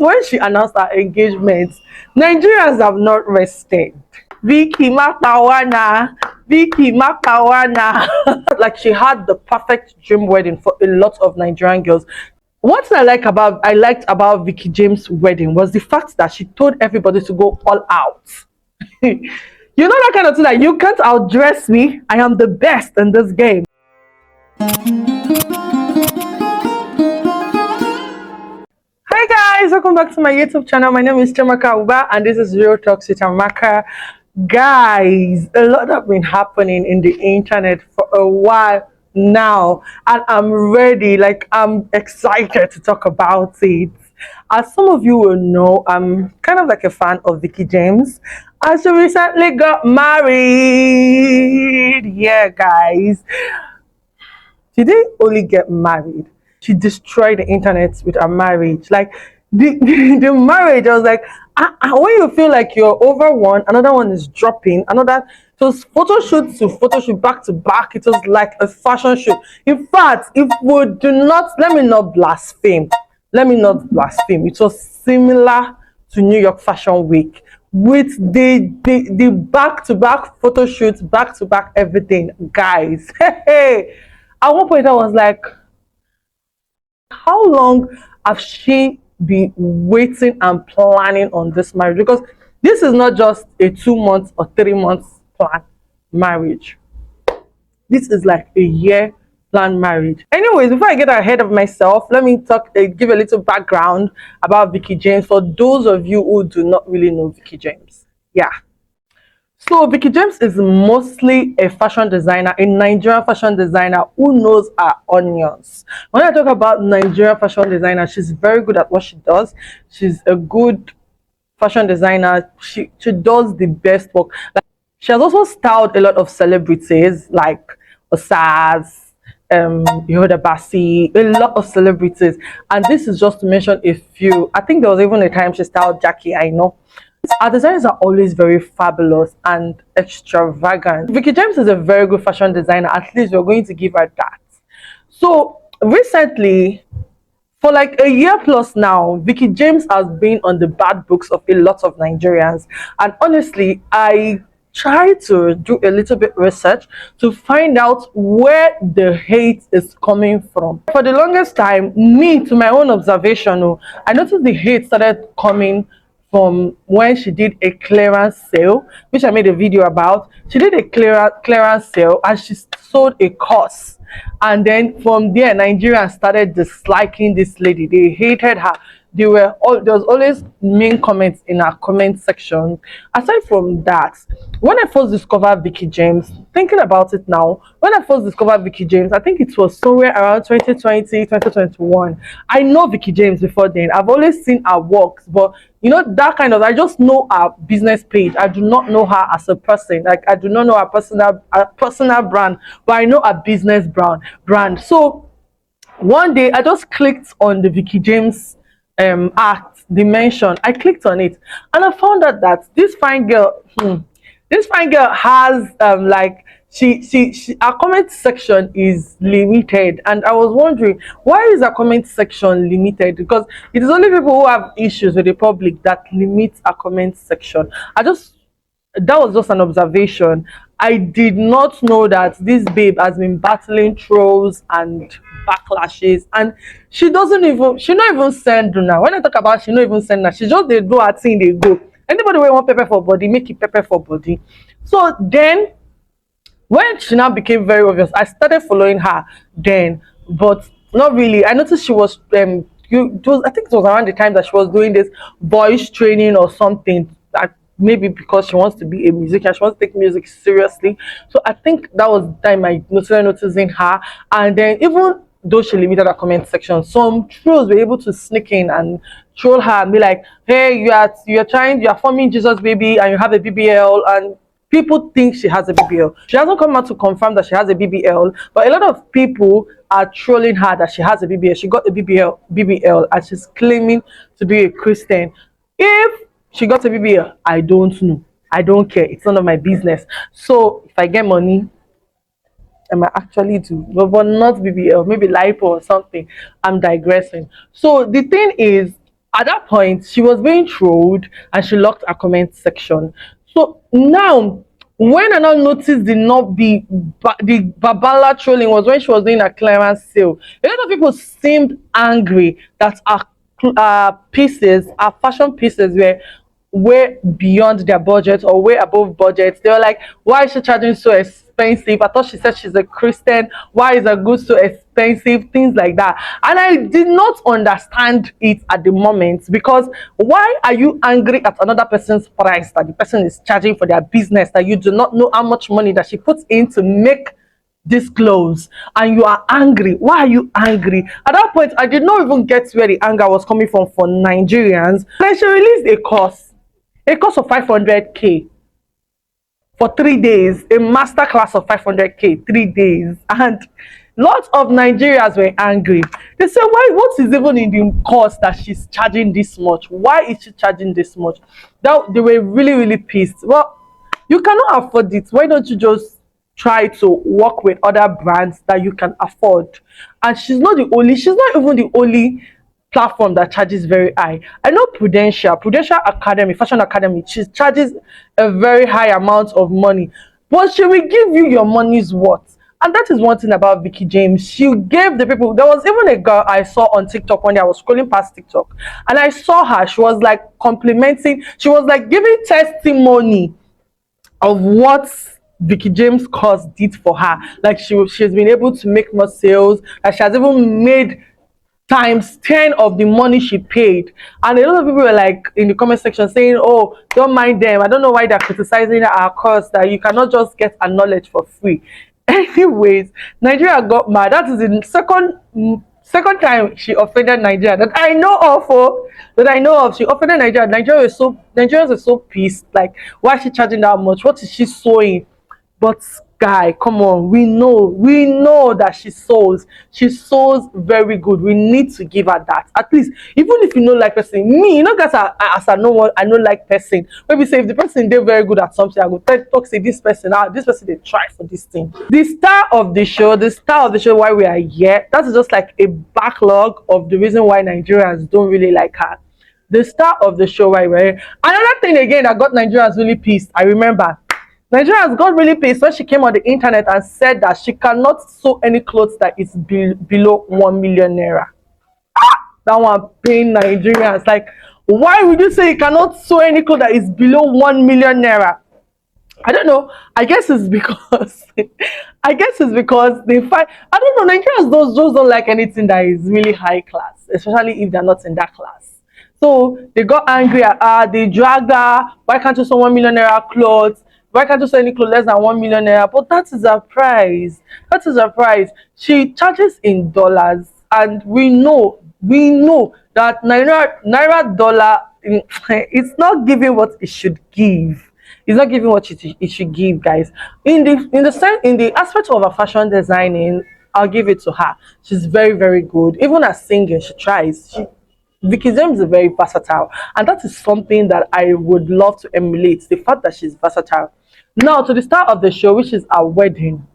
when she announced her engagement, Nigerians have not rested. Veekee Makawana, Veekee Makawana. Like she had the perfect dream wedding for a lot of Nigerian girls. What I liked about Veekee James' wedding was the fact that she told everybody to go all out. You know that kind of thing, like you can't outdress me. I am the best in this game. Hi guys, welcome back to my YouTube channel. My name is Chiamaka Uba and this is Real Talks with Chiamaka. Guys, a lot have been happening in the internet for a while now and I'm ready, like I'm excited to talk about it. As some of you will know, I'm kind of like a fan of Veekee James and she recently got married. Yeah guys, she didn't only get married, she destroyed the internet with her marriage. Like the marriage, I was like, when you feel like you're over one, another one is dropping, another. It was photo shoot to photo shoot back to back. It was like a fashion show. In fact, if we do not, let me not blaspheme. Let me not blaspheme. It was similar to New York Fashion Week with the back to back photo shoots, back to back everything, guys. Hey. At one point, I was like, how long have she been waiting and planning on this marriage? Because this is not just a 2 months or 3 months plan marriage. This is like a year plan marriage. Anyways, before I get ahead of myself, let me give a little background about Veekee James for those of you who do not really know Veekee James. Yeah. So Veekee James is mostly a fashion designer, a Nigerian fashion designer who knows her onions. When I talk about Nigerian fashion designer, she's very good at what she does. She's a good fashion designer. She does the best work. Like, she has also styled a lot of celebrities like Osaz, Yehuda Basi, a lot of celebrities. And this is just to mention a few. I think there was even a time she styled Jackie, I know. Our designs are always very fabulous and extravagant. Veekee James is a very good fashion designer. At least we're going to give her that. So recently, for like a year plus now, Veekee James has been on the bad books of a lot of Nigerians. And honestly, I tried to do a little bit research to find out where the hate is coming from. For the longest time, to my own observation, I noticed the hate started coming from when she did a clearance sale, which I made a video about. She did a clearance sale and she sold a course, and then from there Nigerians started disliking this lady. They hated her. There was always mean comments in her comment section. Aside from that, when I first discovered Veekee James, thinking about it now, when I first discovered Veekee James, I think it was somewhere around 2020, 2021. I know Veekee James before then. I've always seen her works, but you know, that kind of, I just know her business page. I do not know her as a person. Like, I do not know her personal brand, but I know her business brand. So one day I just clicked on the Veekee James act dimension. I clicked on it and I found out that this fine girl has like her comment section is limited, and I was wondering, why is her comment section limited? Because it is only people who have issues with the public that limit a comment section. That was just an observation. I did not know that this babe has been battling trolls and backlashes, and she not even send now. When I talk about she not even send now, she just they do her thing, they go. Anybody who want pepper for body, make it pepper for body. So then when she now became very obvious, I started following her then, but not really. I noticed she was I think it was around the time that she was doing this voice training or something. Maybe because she wants to be a musician, she wants to take music seriously. So I think that was the time I started noticing her. And then even though she limited her comment section, some trolls were able to sneak in and troll her and be like, hey, you are forming Jesus baby and you have a BBL, and people think she has a BBL. She hasn't come out to confirm that she has a BBL, but a lot of people are trolling her that she has a BBL. She got a BBL and she's claiming to be a Christian. If she got a BBL, I don't know. I don't care. It's none of my business. So if I get money, I might actually do, but not BBL, maybe lipo or something. I'm digressing. So the thing is, At that point, she was being trolled and she locked her comment section. So now, when I now noticed the Babala trolling was when she was doing a clearance sale. A lot of people seemed angry that our fashion pieces were way beyond their budget or way above budget. They were like, why is she charging so expensive? I thought she said she's a Christian. Why is her goods so expensive? Things like that. And I did not understand it at the moment, because why are you angry at another person's price that the person is charging for their business, that you do not know how much money that she puts in to make this clothes, and you are angry? Why are you angry? At that point, I did not even get where the anger was coming from for Nigerians. Then she released a course of 500k for 3 days, a master class of 500k 3 days, and lots of Nigerians were angry. They said, why, what is even in the course that she's charging this much? Why is she charging this much? That they were really pissed. Well, you cannot afford it. Why don't you just try to work with other brands that you can afford? And she's not even the only platform that charges very high. I know Prudential Academy, Fashion Academy, she charges a very high amount of money, but she will give you your money's worth. And that is one thing about Veekee James. She gave the people. There was even a girl I saw on TikTok one day. I was scrolling past TikTok and I saw her. She was like complimenting, she was like giving testimony of what Veekee James' course did for her. Like she's been able to make more sales, and she has even made times 10 of the money she paid. And a lot of people were like in the comment section saying, oh, don't mind them, I don't know why they're criticizing our course, that you cannot just get a knowledge for free. Anyways, Nigeria got mad. That is the second time she offended Nigeria that I know of. She offended Nigeria. Nigerians are so pissed. Like, why is she charging that much? What is she sewing? But guy, come on, we know that she sews very good. We need to give her that. At least, even if you know like person, me, you know, guys, as I know what I know like person. Maybe say if the person they're very good at something, I go talk say this person they try for this thing. The star of the show, why we are here, that is just like a backlog of the reason why Nigerians don't really like her. The star of the show, why we're here. Another thing again that got Nigerians really pissed, I remember. Nigerians got really pissed when she came on the internet and said that she cannot sew any clothes that is below 1 million naira. That one pain Nigerians. Like, why would you say you cannot sew any clothes that is below 1 million naira? I don't know. I guess it's because they find, I don't know, Nigerians just don't like anything that is really high class, especially if they're not in that class. So they got angry at her, they dragged her. Why can't you sew 1 million naira clothes? Why can't you sell any clothes less than 1 million naira? But that is her price. That is her price. She charges in dollars, and we know that naira dollar, it's not giving what it should give. It's not giving what it should give, guys. In the aspect of her fashion designing, I'll give it to her. She's very good. Even as singing, she tries. Veekee James is very versatile, and that is something that I would love to emulate, the fact that she's versatile. Now to the start of the show, which is our wedding.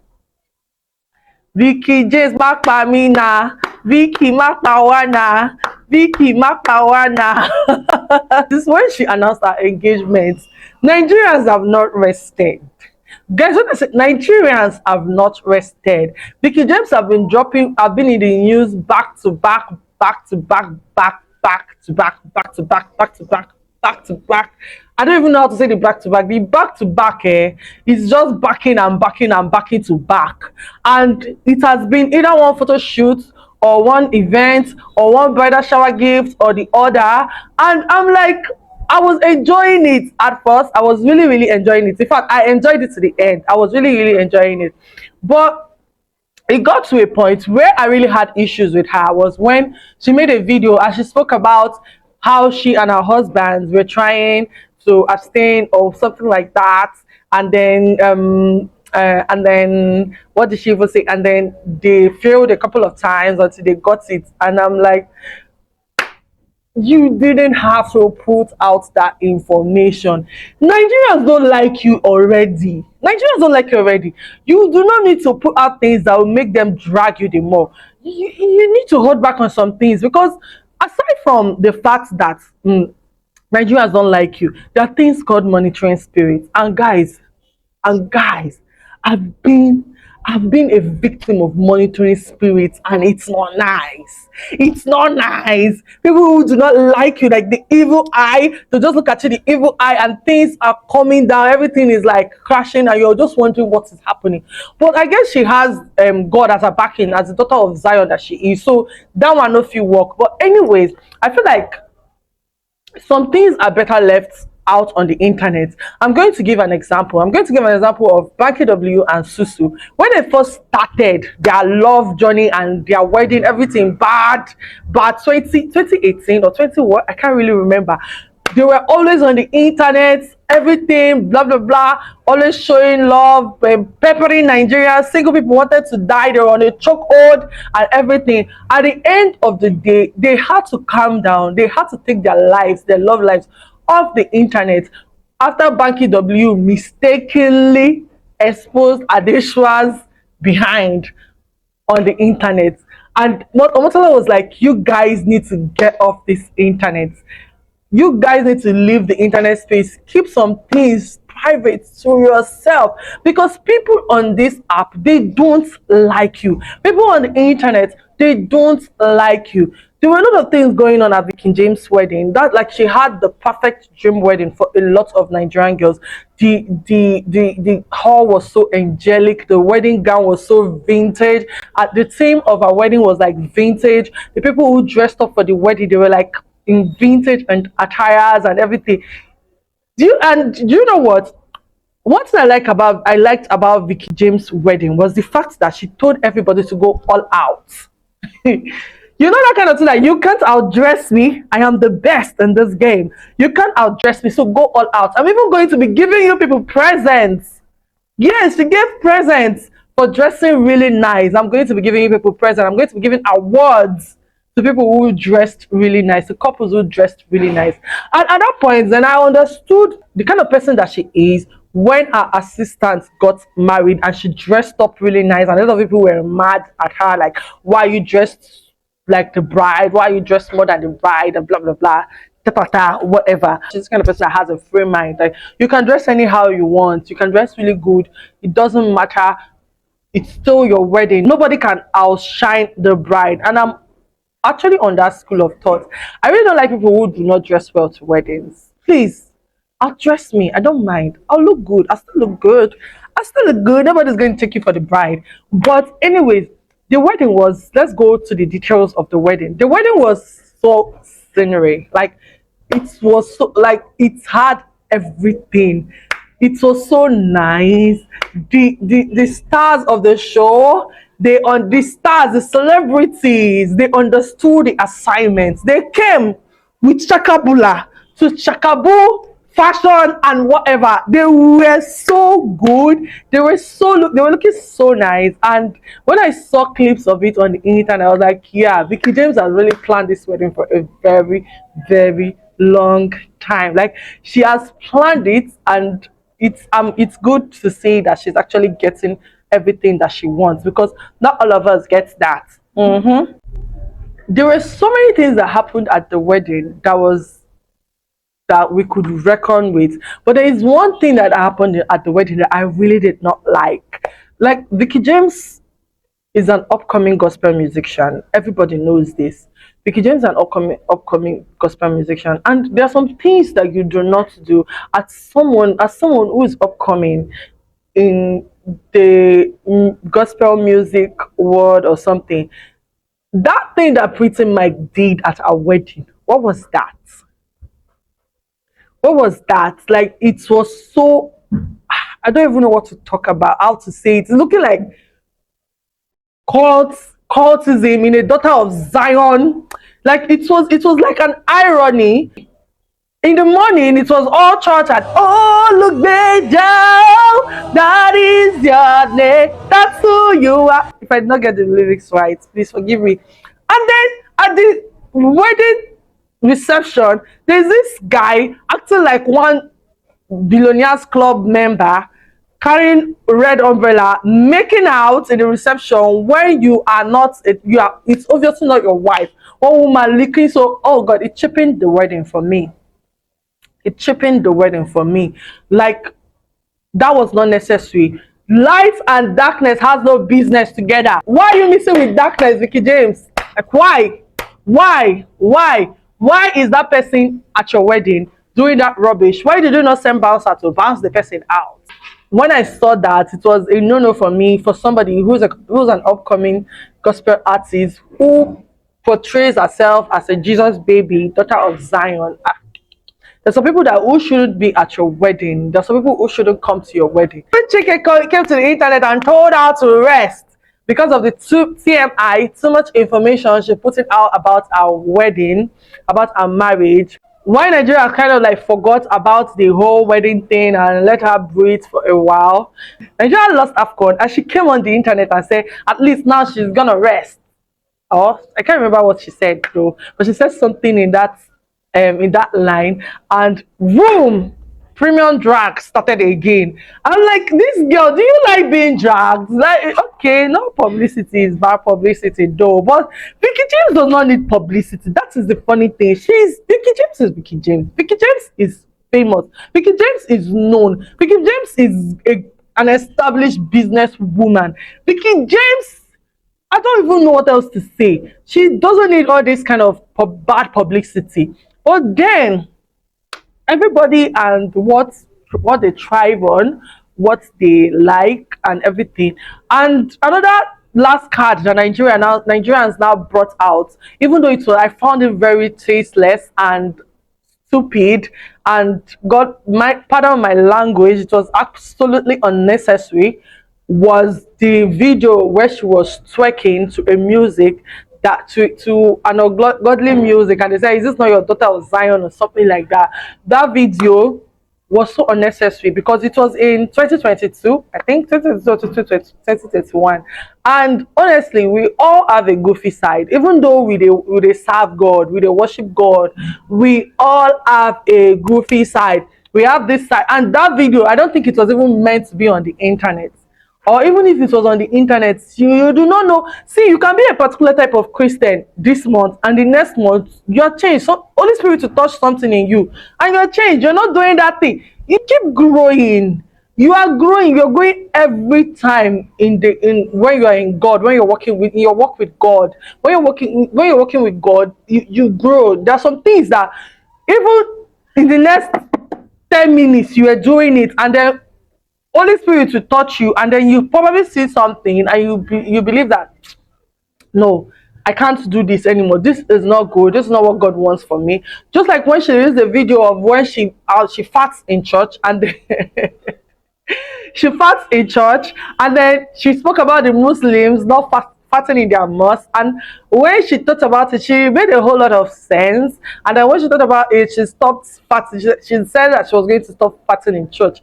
Veekee James Makpamina, Veekee Makpawana, Veekee Makpawana. This is when she announced her engagement. Nigerians have not rested. Guys, what I said, Nigerians have not rested. Veekee James have been in the news back to back. I don't even know how to say the back to back. The back to back is just backing to back. And it has been either one photo shoot or one event or one bridal shower gift or the other. And I'm like, I was enjoying it at first. I was really enjoying it. In fact, I enjoyed it to the end. I was really enjoying it. But it got to a point where I really had issues with her was when she made a video and she spoke about how she and her husband were trying to abstain or something like that, and then what did she even say? And then they failed a couple of times until they got it. And I'm like, you didn't have to put out that information. Nigerians don't like you already. You do not need to put out things that will make them drag you the more. You need to hold back on some things, because aside from the fact that Nigerians don't like you, there are things called monitoring spirits. And guys, I've been I've been a victim of monitoring spirits, and it's not nice. It's not nice. People who do not like you, like the evil eye, they just look at you the evil eye, and things are coming down, everything is like crashing, and you're just wondering what is happening. But I guess she has God as her backing, as the daughter of Zion that she is. So that one no fit work. But anyways, I feel like some things are better left out on the internet. I'm going to give an example. I'm going to give an example of Banky W and Susu. When they first started their love journey and their wedding, everything bad 2018 or 20 what? I can't really remember. They were always on the internet, everything, blah, blah, blah, always showing love, peppering Nigeria. Single people wanted to die, they were on a chokehold and everything. At the end of the day, they had to calm down. They had to take their lives, their love lives, off the internet after Banky W mistakenly exposed Adeshwa's behind on the internet. And Omotola was like, you guys need to get off this internet. You guys need to leave the internet space. Keep some things private to yourself, because people on this app, they don't like you. People on the internet, they don't like you. There were a lot of things going on at Veekee James' wedding. That, like, she had the perfect dream wedding for a lot of Nigerian girls. The hall was so angelic. The wedding gown was so vintage. At the theme of our wedding was like vintage. The people who dressed up for the wedding, they were like in vintage and attires and everything. Do you know what? What I liked about Veekee James' wedding was the fact that she told everybody to go all out. You know that kind of thing, that you can't outdress me. I am the best in this game. You can't outdress me, so go all out. I'm even going to be giving you people presents. Yes, she gave presents for dressing really nice. I'm going to be giving you people presents. I'm going to be giving awards to people who dressed really nice, to couples who dressed really nice. And at that point, then I understood the kind of person that she is when her assistant got married and she dressed up really nice, and a lot of people were mad at her, like, why you dressed like the bride, why you dressed more than the bride, and blah blah blah, whatever. She's the kind of person that has a free mind. Like, you can dress anyhow you want, you can dress really good, it doesn't matter, it's still your wedding. Nobody can outshine the bride. And I'm actually on that school of thought. I really don't like people who do not dress well to weddings. Please, outdress me, I don't mind. I'll look good, I still look good, nobody's going to take you for the bride. But anyways, the wedding was, let's go to the details of the wedding. The wedding was so scenery, like, it was so, like, it had everything. It was so nice. The stars of the show, the stars, the celebrities, they understood the assignments. They came with chakabula to chakabu fashion and whatever. They were so good. They were looking so nice. And when I saw clips of it on the internet, I was like, yeah, Veekee James has really planned this wedding for a very, very long time. Like, she has planned it, and it's good to see that she's actually getting everything that she wants, because not all of us get that. There were so many things that happened at the wedding that we could reckon with. But there is one thing that happened at the wedding that I really did not like. Like, Veekee James is an upcoming gospel musician. Everybody knows this. Veekee James is an upcoming gospel musician, and there are some things that you do not do as someone who is upcoming in the gospel music world or something. That thing that Pretty Mike did at our wedding, what was that? What was that? Like, it was so, I don't even know what to talk about, how to say it. It's looking like cultism in a daughter of Zion. Like, it was like an irony. In the morning, it was all church and, oh, look, Major, that is your name, that's who you are. If I did not get the lyrics right, please forgive me. And then at the wedding reception, there's this guy acting like one billionaires club member, carrying a red umbrella, making out in the reception when you are not, it's obviously not your wife. one woman looking so, oh God, it cheapened the wedding for me. It cheapened the wedding for me. Like, that was not necessary. Light and darkness has no business together. Why are you mixing with darkness, Veekee James? Like, why? Why is that person at your wedding doing that rubbish? Why did you not send bouncer to bounce the person out? When I saw that, it was a no-no for me, for somebody who's an upcoming gospel artist who portrays herself as a Jesus baby, daughter of Zion. There's some people that who shouldn't be at your wedding. There's some people who shouldn't come to your wedding. Chike came to the internet and told her to rest because of the TMI, too much information she putting out about our wedding, about our marriage. Why Nigeria kind of like forgot about the whole wedding thing and let her breathe for a while. Nigeria lost AFCON and she came on the internet and said, at least now she's gonna rest. Or I can't remember what she said though, but she said something in that line, and boom, premium drag started again. I'm like, this girl, do you like being dragged? Like, okay, no publicity is bad publicity though, but Veekee James does not need publicity. That is the funny thing. Veekee James is Veekee James. Veekee James is famous. Veekee James is known. Veekee James is an established business woman. Veekee James, I don't even know what else to say. She doesn't need all this kind of bad publicity. But then everybody and what they thrive on, what they like and everything. And another last card that Nigerians now brought out, even though I found it very tasteless and stupid, and pardon my language, it was absolutely unnecessary, was the video where she was twerking to a music that to an ungodly music, and they said, is this not your daughter of Zion or something like that. That video was so unnecessary because it was in 2022, I think 2021, and honestly, we all have a goofy side. Even though we serve God, we worship God, we all have a goofy side. We have this side, and that video, I don't think it was even meant to be on the internet. Or even if it was on the internet, you do not know. See, you can be a particular type of Christian this month, and the next month you're changed. So Holy Spirit to touch something in you, and you're changed. You're not doing that thing. You keep growing. You are growing. You're growing every time when you are in God. When you're working with your work with God. When you're working with God, you grow. There are some things that even in the next 10 minutes you are doing it, and then Holy Spirit will touch you, and then you probably see something and you believe that, no, I can't do this anymore. This is not good. This is not what God wants for me. Just like when she released the video of when she farts in church, and she farts in church, and then she spoke about the Muslims not farting in their mosque, and when she thought about it, she made a whole lot of sense. And then when she thought about it, she stopped farting. She said that she was going to stop farting in church.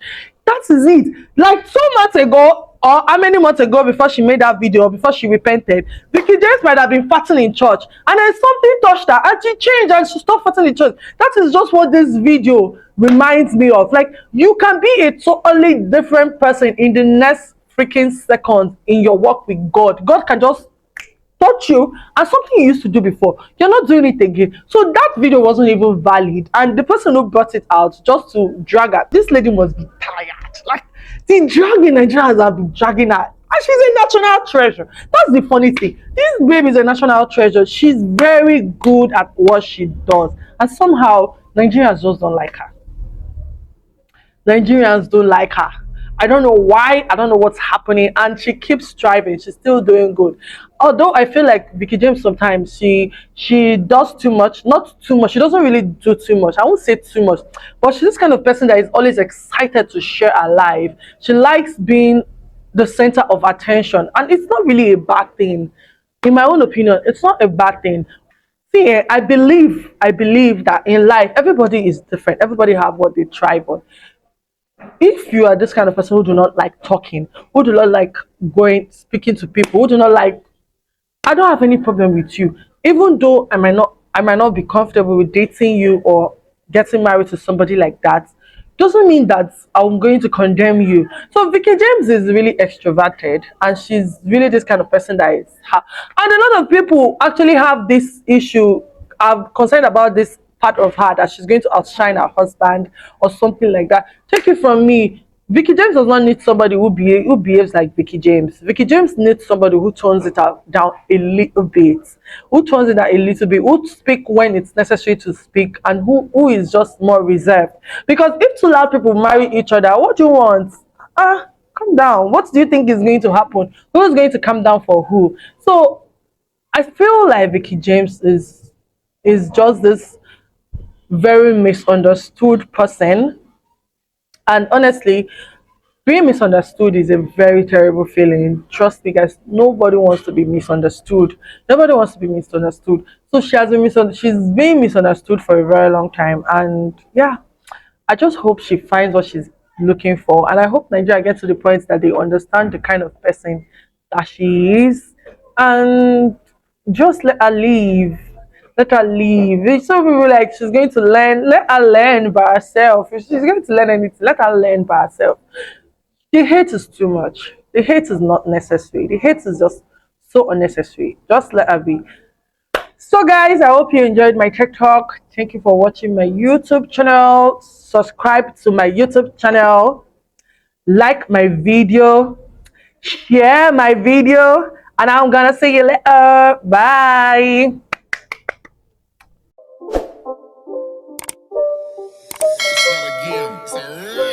That is it. Like 2 months ago, or how many months ago before she made that video, before she repented, Veekee James might have been farting in church, and then something touched her and she changed and she stopped farting in church. That is just what this video reminds me of. Like, you can be a totally different person in the next freaking second in your work with God. God can just touch you, and something you used to do before, you're not doing it again. So that video wasn't even valid, and the person who brought it out just to drag her, this lady must be tired. Like, the drag in Nigeria has been dragging her, and she's a national treasure. That's the funny thing. This baby is a national treasure. She's very good at what she does, and somehow Nigerians just don't like her. Nigerians don't like her. I don't know why. I don't know what's happening, and she keeps striving. She's still doing good. Although I feel like Veekee James sometimes she does too much. Not too much. She doesn't really do too much. I won't say too much, but she's this kind of person that is always excited to share her life. She likes being the center of attention, and it's not really a bad thing. In my own opinion, it's not a bad thing. See, I believe that in life everybody is different. Everybody have what they thrive on. If you are this kind of person who do not like talking, who do not like speaking to people, who do not like, I don't have any problem with you. Even though I might not be comfortable with dating you or getting married to somebody like that, doesn't mean that I'm going to condemn you. So Vicky James is really extroverted, and she's really this kind of person that is and a lot of people actually have this issue. I'm concerned about this part of her, that she's going to outshine her husband or something like that. Take it from me, Vicky James does not need somebody who behaves like Vicky James. Vicky James needs somebody who tones it out down a little bit, who tones it down a little bit, who speak when it's necessary to speak, and who is just more reserved. Because if two loud people marry each other, what do you want? Calm down. What do you think is going to happen? Who's going to calm down for who? So I feel like Vicky James is just this very misunderstood person, and honestly, being misunderstood is a very terrible feeling. Trust me, guys. Nobody wants to be misunderstood. Nobody wants to be misunderstood. So she's been misunderstood for a very long time, and yeah, I just hope she finds what she's looking for, and I hope Nigeria gets to the point that they understand the kind of person that she is, and just let her leave. Let her leave. Some people like she's going to learn. Let her learn by herself. If she's going to learn anything, let her learn by herself. The hate is too much. The hate is not necessary. The hate is just so unnecessary. Just let her be. So, guys, I hope you enjoyed my TikTok. Thank you for watching my YouTube channel. Subscribe to my YouTube channel. Like my video. Share my video. And I'm gonna see you later. Bye. It's not a game, it's a